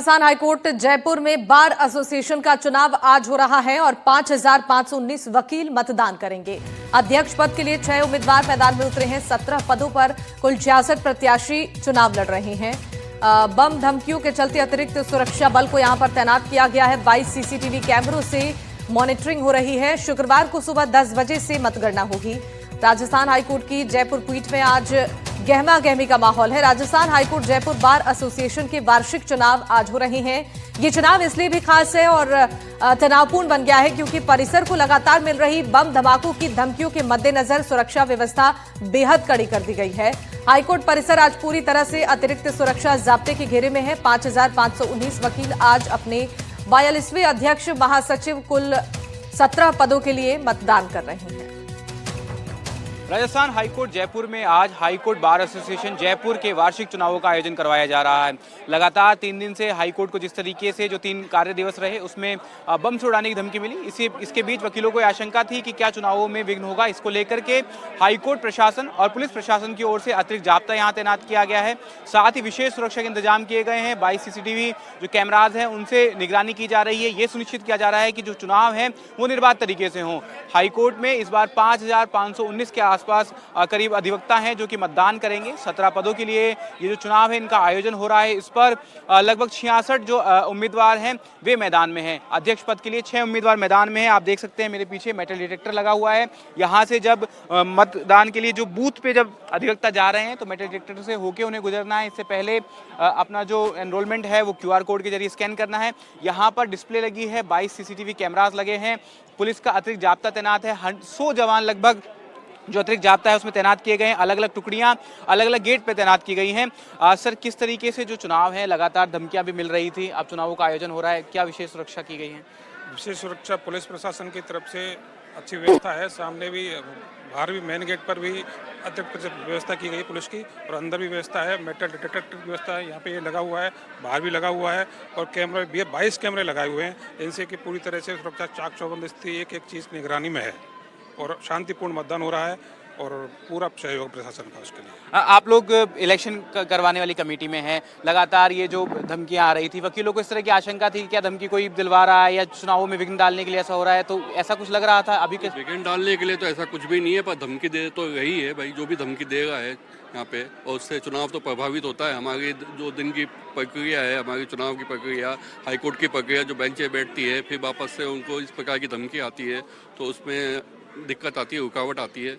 Rajasthan high court Jaipur में bar association का चुनाव आज हो रहा है और 5,519 वकील मतदान करेंगे। अध्यक्ष पद के लिए 6 उम्मीदवार मैदान में उतरे हैं। 17 पदों पर कुल 66 प्रत्याशी चुनाव लड़ रहे हैं। बम धमकियों के चलते अतिरिक्त सुरक्षा बल को यहां पर तैनात किया गया है। 22 सीसीटीवी कैमरों से मॉनिटरिंग हो रही है। शुक्रवार को सुबह 10 बजे से मतगणना होगी। राजस्थान हाईकोर्ट की जयपुर पीठ में आज गहमा गहमी का माहौल है। Rajasthan high court Jaipur bar association के वार्षिक चुनाव आज हो रहे हैं। ये चुनाव इसलिए भी खास है और तनावपूर्ण बन गया है क्योंकि परिसर को लगातार मिल रही बम धमाकों की धमकियों के मद्देनजर सुरक्षा व्यवस्था बेहद कड़ी कर दी गई है। हाईकोर्ट परिसर आज पूरी तरह से अतिरिक्त सुरक्षा जाब्ते के घेरे में है। 5,519 वकील आज अपने 42वें अध्यक्ष महासचिव कुल 17 पदों के लिए मतदान कर रहे हैं। राजस्थान हाईकोर्ट जयपुर में आज हाईकोर्ट बार एसोसिएशन जयपुर के वार्षिक चुनावों का आयोजन करवाया जा रहा है। लगातार 3 दिन से हाईकोर्ट को जिस तरीके से जो 3 कार्य दिवस रहे उसमें बम से उड़ाने की धमकी मिली, इसके बीच वकीलों को आशंका थी कि क्या चुनावों में विघ्न होगा। इसको लेकर के हाईकोर्ट प्रशासन और पुलिस प्रशासन की ओर से अतिरिक्त जाब्ता यहाँ तैनात किया गया है। साथ ही विशेष सुरक्षा के इंतजाम किए गए हैं। 22 सीसीटीवी जो कैमराज हैं उनसे निगरानी की जा रही है। ये सुनिश्चित किया जा रहा है कि जो चुनाव है वो निर्बाध तरीके से हों। हाईकोर्ट में इस बार 5,519 के आसपास करीब अधिवक्ता हैं जो कि मतदान करेंगे। 17 पदों के लिए ये जो चुनाव है इनका आयोजन हो रहा है। इस पर लगभग 66 जो उम्मीदवार हैं वे मैदान में हैं। अध्यक्ष पद के लिए 6 उम्मीदवार मैदान में हैं। आप देख सकते हैं मेरे पीछे मेटल डिटेक्टर लगा हुआ है। यहाँ से जब मतदान के लिए जो बूथ पे जब अधिवक्ता जा रहे हैं तो मेटल डिटेक्टर से होके उन्हें गुजरना है। इससे पहले अपना जो एनरोलमेंट है वो QR कोड के जरिए स्कैन करना है। यहाँ पर डिस्प्ले लगी है। 22 सीसीटीवी कैमरास लगे हैं। पुलिस का अतिरिक्त जाब्ता तैनात है। 100 जवान लगभग जो अतिरिक्त जाब्ता है उसमें तैनात किए गए हैं। अलग अलग टुकड़ियां अलग अलग गेट पे तैनात की गई हैं। सर, किस तरीके से जो चुनाव है लगातार धमकियां भी मिल रही थी, अब चुनावों का आयोजन हो रहा है, क्या विशेष सुरक्षा की गई है? विशेष सुरक्षा पुलिस प्रशासन की तरफ से अच्छी व्यवस्था है। सामने भी, बाहर भी, मेन गेट पर भी अतिरिक्त व्यवस्था की गई पुलिस की और अंदर भी व्यवस्था है। मेटल डिटेक्टर की व्यवस्था है, यहाँ पे ये लगा हुआ है, बाहर भी लगा हुआ है और कैमरे भी 22 कैमरे लगाए हुए हैं। इनसे कि पूरी तरह से सुरक्षा चाक चौबंद स्थिति एक चीज़ निगरानी में है और शांतिपूर्ण मतदान हो रहा है और पूरा सहयोग प्रशासन का उसके लिए। आप लोग इलेक्शन करवाने वाली कमेटी में हैं। लगातार ये जो धमकियां आ रही थी, वकीलों को इस तरह की आशंका थी कि क्या धमकी कोई दिलवा रहा है या चुनावों में विघ्न डालने के लिए ऐसा हो रहा है, तो ऐसा कुछ लग रहा था अभी के? विघ्न डालने के लिए तो ऐसा कुछ भी नहीं है, पर धमकी दे तो यही है भाई, जो भी धमकी देगा है यहाँ पे और उससे चुनाव तो प्रभावित होता है। हमारी जो दिन की प्रक्रिया है, हमारी चुनाव की प्रक्रिया, हाईकोर्ट की प्रक्रिया, जो बेंचें बैठती है फिर वापस से उनको इस प्रकार की धमकी आती है तो उसमें दिक्कत आती है, रुकावट आती है।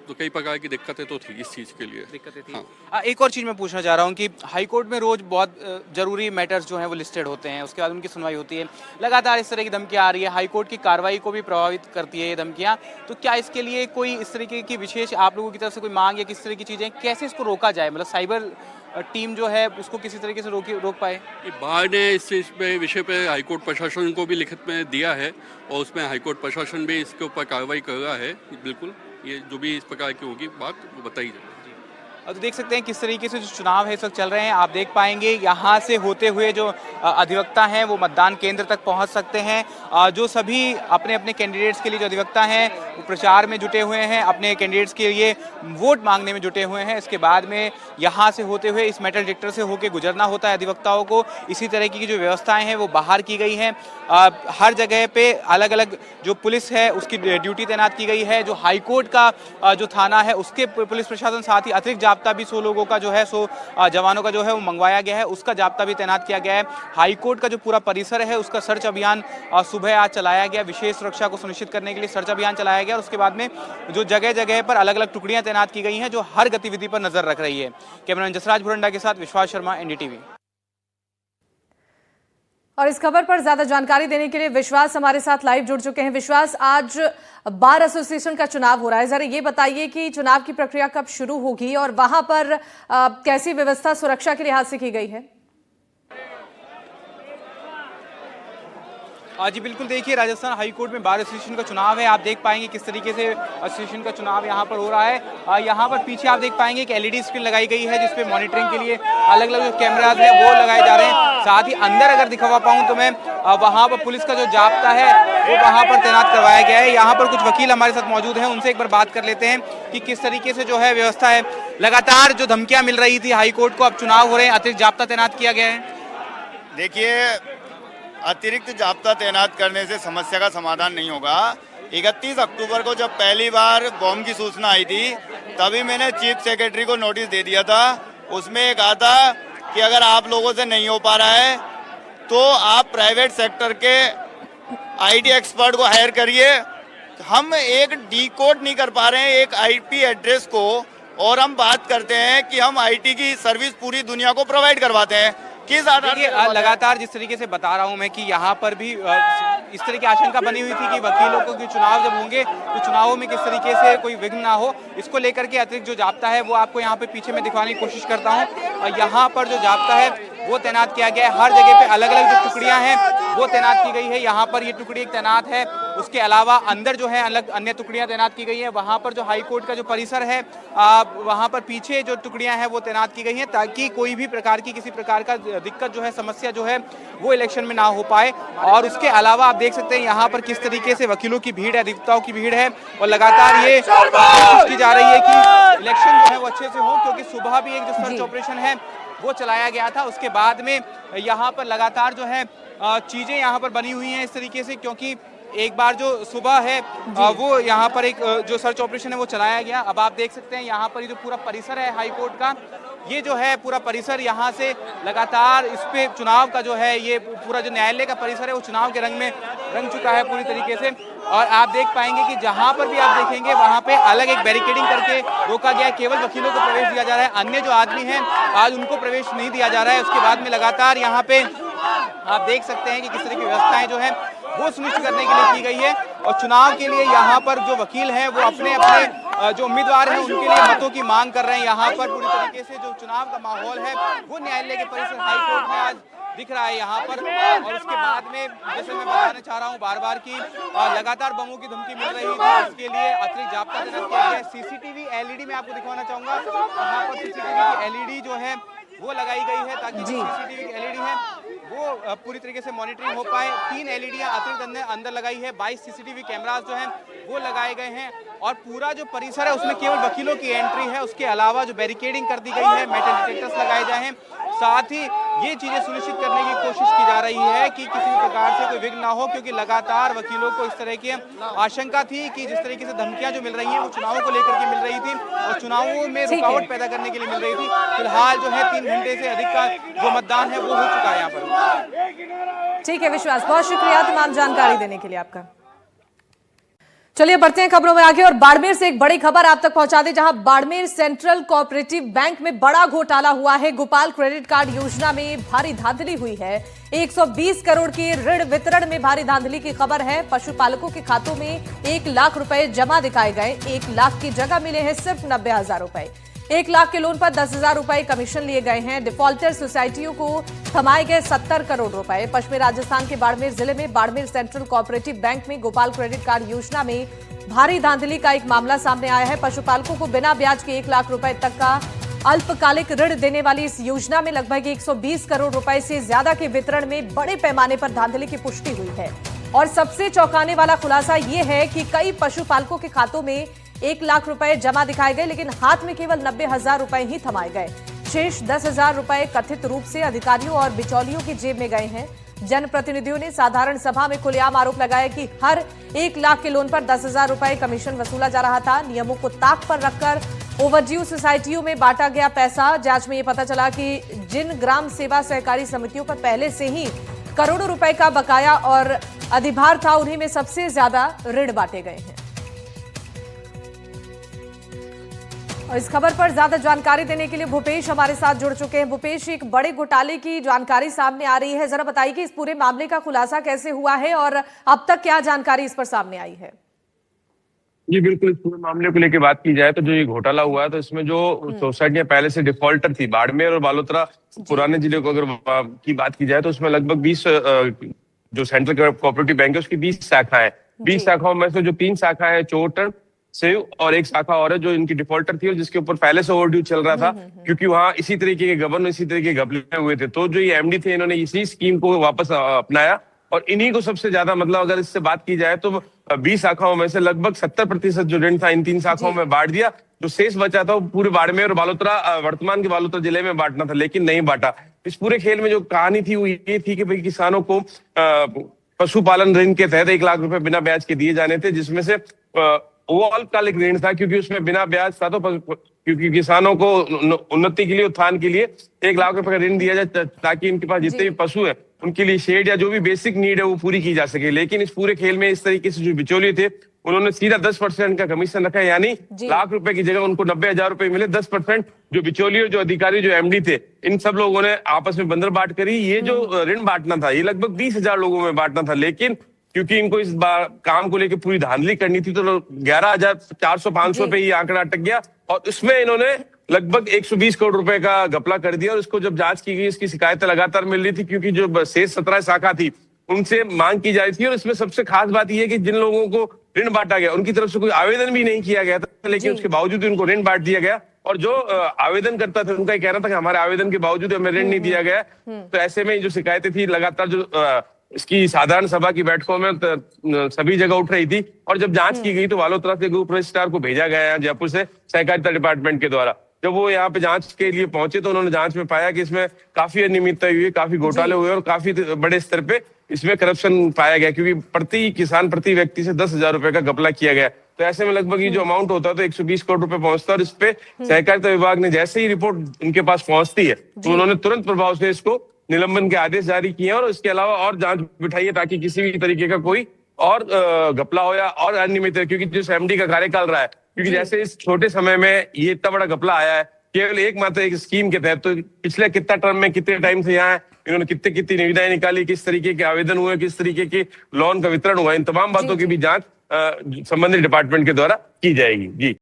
तो कई प्रकार की दिक्कतें तो थी इस चीज़ के लिए। दिक्कतें थी। हाँ। एक और चीज़ मैं पूछना चाह रहा हूँ कि हाईकोर्ट में रोज बहुत जरूरी मैटर्स जो हैं वो लिस्टेड होते हैं, उसके बाद उनकी सुनवाई होती है। लगातार इस तरह की धमकियाँ आ रही है, हाईकोर्ट की कार्रवाई को भी प्रभावित करती है ये धमकियाँ। तो क्या इसके लिए कोई इस तरीके की विशेष आप लोगों की तरफ से कोई मांग या किस तरह की चीज़ें, कैसे इसको रोका जाए? मतलब साइबर टीम जो है उसको किसी तरीके से रोक पाए? बार ने इस चीज़ पे विषय पे हाईकोर्ट प्रशासन को भी लिखित में दिया है और उसमें हाईकोर्ट प्रशासन भी इसके ऊपर कार्रवाई कर रहा है। बिल्कुल, ये जो भी इस प्रकार की होगी बात वो बताई जाए। तो देख सकते हैं किस तरीके से जो चुनाव है इस वक्त चल रहे हैं। आप देख पाएंगे यहाँ से होते हुए जो अधिवक्ता हैं वो मतदान केंद्र तक पहुँच सकते हैं। जो सभी अपने अपने कैंडिडेट्स के लिए जो अधिवक्ता हैं वो प्रचार में जुटे हुए हैं, अपने कैंडिडेट्स के लिए वोट मांगने में जुटे हुए हैं। इसके बाद में यहाँ से होते हुए इस मेटल डिटेक्टर से होकर गुजरना होता है अधिवक्ताओं को। इसी तरह की जो व्यवस्थाएँ हैं वो बाहर की गई हैं। हर जगह पे अलग अलग जो पुलिस है उसकी ड्यूटी तैनात की गई है। जो हाईकोर्ट का जो थाना है उसके पुलिस प्रशासन, साथ ही अतिरिक्त जाब्ता भी 100 लोगों का जो है 100 जवानों का जो है वो मंगवाया गया है, उसका जाब्ता भी तैनात किया गया है। हाईकोर्ट का जो पूरा परिसर है उसका सर्च अभियान सुबह आज चलाया गया। विशेष सुरक्षा को सुनिश्चित करने के लिए सर्च अभियान चलाया गया और उसके बाद में जो जगह जगह पर अलग अलग टुकड़ियां तैनात की गई हैं जो हर गतिविधि पर नजर रख रही है। कैमरामैन जसराज भुरंडा के साथ विश्वास शर्मा, NDTV। और इस खबर पर ज्यादा जानकारी देने के लिए विश्वास हमारे साथ लाइव जुड़ चुके हैं। विश्वास, आज बार एसोसिएशन का चुनाव हो रहा है, जरा ये बताइए कि चुनाव की प्रक्रिया कब शुरू होगी और वहां पर कैसी व्यवस्था सुरक्षा के लिहाज से की गई है? जी बिल्कुल, देखिए राजस्थान हाईकोर्ट में बार एसोसिएशन का चुनाव है। आप देख पाएंगे किस तरीके से एसोसिएशन का चुनाव यहाँ पर हो रहा है। यहाँ पर पीछे आप देख पाएंगे कि LED स्क्रीन लगाई गई है जिसपे मॉनिटरिंग के लिए अलग अलग जो कैमराज हैं वो लगाए जा रहे हैं। साथ ही अंदर अगर दिखवा पाऊँ तो मैं वहाँ पर पुलिस का जो जाब्ता है वो वहाँ पर तैनात करवाया गया है। यहाँ पर कुछ वकील हमारे साथ मौजूद हैं, उनसे एक बार बात कर लेते हैं कि किस तरीके से जो है व्यवस्था है। लगातार जो धमकियाँ मिल रही थी हाईकोर्ट को, अब चुनाव हो रहे हैं, अतिरिक्त जाब्ता तैनात किया गया है। देखिए, अतिरिक्त जाब्ता तैनात करने से समस्या का समाधान नहीं होगा। 31 अक्टूबर को जब पहली बार बॉम्ब की सूचना आई थी, तभी मैंने चीफ सेक्रेटरी को नोटिस दे दिया था। उसमें एक आता कि अगर आप लोगों से नहीं हो पा रहा है तो आप प्राइवेट सेक्टर के आईटी एक्सपर्ट को हायर करिए। हम एक डिकोड नहीं कर पा रहे हैं एक आईपी एड्रेस को, और हम बात करते हैं कि हम आईटी की सर्विस पूरी दुनिया को प्रोवाइड करवाते हैं। किस आधार देखिए, लगातार जिस तरीके से बता रहा हूं मैं कि यहाँ पर भी इस तरह की आशंका बनी हुई थी कि वकीलों को कि चुनाव जब होंगे तो चुनावों में किस तरीके से कोई विघ्न ना हो, इसको लेकर के अतिरिक्त जो जाब्ता है वो आपको यहाँ पे पीछे में दिखाने की कोशिश करता हूँ। और यहाँ पर जो जाब्ता है वो तैनात किया गया है। हर जगह पे अलग अलग जो टुकड़ियां हैं वो तैनात की गई है। यहाँ पर ये टुकड़ी एक तैनात है, उसके अलावा अंदर जो है अलग अन्य टुकड़ियां तैनात की गई है। वहाँ पर जो हाईकोर्ट का जो परिसर है वहाँ पर पीछे जो टुकड़ियां हैं वो तैनात की गई हैं, ताकि कोई भी प्रकार की किसी प्रकार का दिक्कत जो है, समस्या जो है वो इलेक्शन में ना हो पाए। और उसके अलावा आप देख सकते हैं यहाँ पर किस तरीके से वकीलों की भीड़ है, अधिवक्ताओं की भीड़ है, और लगातार ये कोशिश की जा रही है कि इलेक्शन जो है वो अच्छे से हो, क्योंकि सुबह भी एक जो सर्च ऑपरेशन है वो चलाया गया था। उसके बाद में यहाँ पर लगातार जो है चीजें यहाँ पर बनी हुई हैं इस तरीके से, क्योंकि एक बार जो सुबह है वो यहाँ पर एक जो सर्च ऑपरेशन है वो चलाया गया। अब आप देख सकते हैं यहाँ पर ये जो पूरा परिसर है हाई कोर्ट का, ये जो है पूरा परिसर यहाँ से लगातार इस पे चुनाव का जो है ये पूरा जो न्यायालय का परिसर है वो चुनाव के रंग में रंग चुका है पूरी तरीके से। और आप देख पाएंगे कि जहाँ पर भी आप देखेंगे वहाँ पे अलग एक बैरिकेडिंग करके रोका गया है, केवल वकीलों को प्रवेश दिया जा रहा है, अन्य जो आदमी हैं आज उनको प्रवेश नहीं दिया जा रहा है। उसके बाद में लगातार यहाँ पे आप देख सकते हैं कि किस तरह की व्यवस्थाएं जो है वो सुनिश्चित करने के लिए की गई है। और चुनाव के लिए यहाँ पर जो वकील हैं वो अपने अपने जो उम्मीदवार हैं उनके लिए मतों की मांग कर रहे हैं। यहाँ पर पूरी तरीके से जो चुनाव का माहौल है वो न्यायालय के परिसर हाई कोर्ट में आज दिख रहा है यहाँ पर। और उसके बाद में जैसे मैं बताना चाह रहा हूँ बार बार की लगातार बमों की धमकी मिल रही थी, उसके लिए अतिरिक्त जाब्ता तैनात किया गया। सीसीटीवी एलईडी में आपको दिखाना चाहूंगा, यहाँ पर सीसीटीवी की एलईडी जो है वो लगाई गई है, ताकि सीसीटीवी की एलईडी है वो पूरी तरीके से मॉनिटरिंग हो पाए। 3 एलईडियां अतिरिक्त अंदर लगाई है, 22 सीसीटीवी कैमरास जो हैं वो लगाए गए हैं, और पूरा जो परिसर है उसमें केवल वकीलों की एंट्री है। उसके अलावा जो बैरिकेडिंग कर दी गई है, मेटल डिटेक्टर्स लगाए जाए हैं, साथ ही ये चीजें सुनिश्चित करने की कोशिश की जा रही है कि किसी भी प्रकार से कोई विघ्न ना हो, क्योंकि लगातार वकीलों को इस तरह की आशंका थी कि जिस तरीके से धमकियां जो मिल रही हैं वो चुनावों को लेकर के मिल रही थी और चुनावों में रुकावट पैदा करने के लिए मिल रही थी। फिलहाल जो है 3 घंटे से अधिक का जो मतदान है वो हो चुका है यहाँ पर। ठीक है विश्वास, बहुत शुक्रिया तमाम जानकारी देने के लिए आपका। चलिए बढ़ते हैं खबरों में आगे, और बाड़मेर से एक बड़ी खबर आप तक पहुंचा दें, जहां बाड़मेर सेंट्रल कोऑपरेटिव बैंक में बड़ा घोटाला हुआ है। गोपाल क्रेडिट कार्ड योजना में भारी धांधली हुई है। 120 करोड़ के ऋण वितरण में भारी धांधली की खबर है। पशुपालकों के खातों में 1 लाख रुपए जमा दिखाए गए। 1 लाख की जगह मिले हैं सिर्फ 90,000 रुपए। 1 लाख के लोन पर 10,000 रुपए कमीशन लिए गए हैं। डिफॉल्टर सोसाइटियों को थमाए गए 70 करोड़ रुपए। पश्चिमी राजस्थान के बाड़मेर जिले में बाड़मेर सेंट्रल कोऑपरेटिव बैंक में गोपाल क्रेडिट कार्ड योजना में भारी धांधली का एक मामला सामने आया है। पशुपालकों को बिना ब्याज के 1 लाख रुपए तक का अल्पकालिक ऋण देने वाली इस योजना में लगभग 120 करोड़ रुपए से ज्यादा के वितरण में बड़े पैमाने पर धांधली की पुष्टि हुई है। और सबसे चौंकाने वाला खुलासा यह है कि कई पशुपालकों के खातों में 1 लाख रुपए जमा दिखाए गए, लेकिन हाथ में केवल 90,000 रुपए ही थमाए गए। शेष 10,000 रुपए कथित रूप से अधिकारियों और बिचौलियों की जेब में गए हैं। जनप्रतिनिधियों ने साधारण सभा में खुलेआम आरोप लगाया कि हर 1 लाख के लोन पर 10,000 रुपए कमीशन वसूला जा रहा था। नियमों को ताक पर रखकर ओवरड्यू सोसाइटियों में बांटा गया पैसा। जांच में यह पता चला कि जिन ग्राम सेवा सहकारी समितियों पर पहले से ही करोड़ों रुपए का बकाया और अधिभार था, उन्हीं में सबसे ज्यादा ऋण बांटे गए हैं। और इस खबर पर ज्यादा जानकारी देने के लिए भूपेश हमारे साथ जुड़ चुके हैं। भूपेश, एक बड़े घोटाले की जानकारी सामने आ रही है, जरा बताइए कि इस पूरे मामले का खुलासा कैसे हुआ है और अब तक क्या जानकारी इस पर सामने आई है। जी बिल्कुल, इस पूरे मामले को लेकर बात की जाए तो जो ये घोटाला हुआ है तो इसमें जो सोसाइटियां पहले से डिफॉल्टर थी, बाड़मेर और बालोतरा पुराने जिले को अगर की बात की जाए तो उसमें लगभग 20 जो सेंट्रल कोऑपरेटिव बैंक है उसकी 20 शाखाएं। 20 शाखाओं में से जो 3 शाखाएं हैं चोटन सेव और एक शाखा और है जो इनकी डिफॉल्टर थी और जिसके ऊपर पहले से ओवरड्यू चल रहा था, क्योंकि वहां इसी तरीके के गवर्नर इसी तरीके के घपले हुए थे। तो जो ये एमडी थे इन्होंने इसी स्कीम को वापस अपनाया और इन्हीं को सबसे ज्यादा, मतलब अगर इससे बात की जाए तो 20 शाखाओं में से लगभग 70% जो ऋण था इन 3 शाखाओं में बांट दिया। जो शेष बचा था वो पूरे बाड़मेर और बालोतरा, वर्तमान के बालोतरा जिले में बांटना था, लेकिन नहीं बांटा। इस पूरे खेल में जो कहानी थी वो ये थी कि भाई किसानों को पशुपालन ऋण के तहत 1 लाख रुपए बिना ब्याज के दिए जाने थे, जिसमें से वो अल्पकालिक ऋण था क्योंकि उसमें बिना ब्याज था, तो क्योंकि किसानों को उन्नति के लिए, उत्थान के लिए 1 लाख रुपए का ऋण दिया जाए ताकि इनके पास जितने भी पशु है उनके लिए शेड या जो भी बेसिक नीड है वो पूरी की जा सके। लेकिन इस पूरे खेल में इस तरीके से जो बिचौलिए थे उन्होंने सीधा 10% का कमीशन रखा, यानी लाख रुपए की जगह उनको 90,000 रुपए मिले। 10% जो बिचौलिए, जो अधिकारी, जो एमडी थे, इन सब लोगों ने आपस में बंदर बांट करी। ये जो ऋण बांटना था ये लगभग 20,000 लोगों में बांटना था, लेकिन क्योंकि इनको इस बार काम को लेकर पूरी धांधली करनी थी तो 11,400-500 पे ये आंकड़ा अटक गया और उसमें इन्होंने लगभग 120 करोड़ रुपए का घपला कर दिया। और इसको जब जांच की गई, इसकी शिकायतें लगातार मिल रही थी क्योंकि जो शेष 17 शाखा थी उनसे मांग की जा रही थी। और इसमें सबसे खास बात यह है कि जिन लोगों को ऋण बांटा गया उनकी तरफ से कोई आवेदन भी नहीं किया गया था, लेकिन उसके बावजूद उनको ऋण बांट दिया गया। और जो आवेदन करता था उनका कहना था कि हमारे आवेदन के बावजूद हमें ऋण नहीं दिया गया। तो ऐसे में जो शिकायतें थी लगातार जो इसकी साधारण सभा की बैठकों में सभी जगह उठ रही थी। और जब जांच की गई तो बालोतरा से ग्रुप रजिस्ट्रार को भेजा गया जयपुर से सहकारिता डिपार्टमेंट के द्वारा। जब वो यहाँ पे जांच के लिए पहुंचे तो उन्होंने जांच में पाया कि इसमें काफी अनियमितता हुई, काफी घोटाले हुए और काफी बड़े स्तर पे इसमें करप्शन पाया गया, क्योंकि प्रति किसान, प्रति व्यक्ति से 10,000 रुपए का घपला किया गया। तो ऐसे में लगभग ये जो अमाउंट होता है तो 120 करोड़ रुपए पहुंचता है। और इस पे सहकारिता विभाग ने जैसे ही रिपोर्ट उनके पास पहुंचती है तो उन्होंने तुरंत प्रभाव से इसको निलंबन के आदेश जारी किए और इसके अलावा और जांच बिठाई है ताकि किसी भी तरीके का कोई और घपला हो या और अनियमित है। क्योंकि जिस एमडी का कार्यकाल रहा है, क्योंकि जैसे इस छोटे समय में ये इतना बड़ा घपला आया है केवल एकमात्र एक स्कीम के तहत, तो पिछले कितना टर्म में कितने टाइम से यहाँ है, इन्होंने कितनी निविदाएं निकाली, किस तरीके के आवेदन हुए, किस तरीके के लोन का वितरण हुआ, इन तमाम बातों की भी जांच संबंधित डिपार्टमेंट के द्वारा की जाएगी। जी।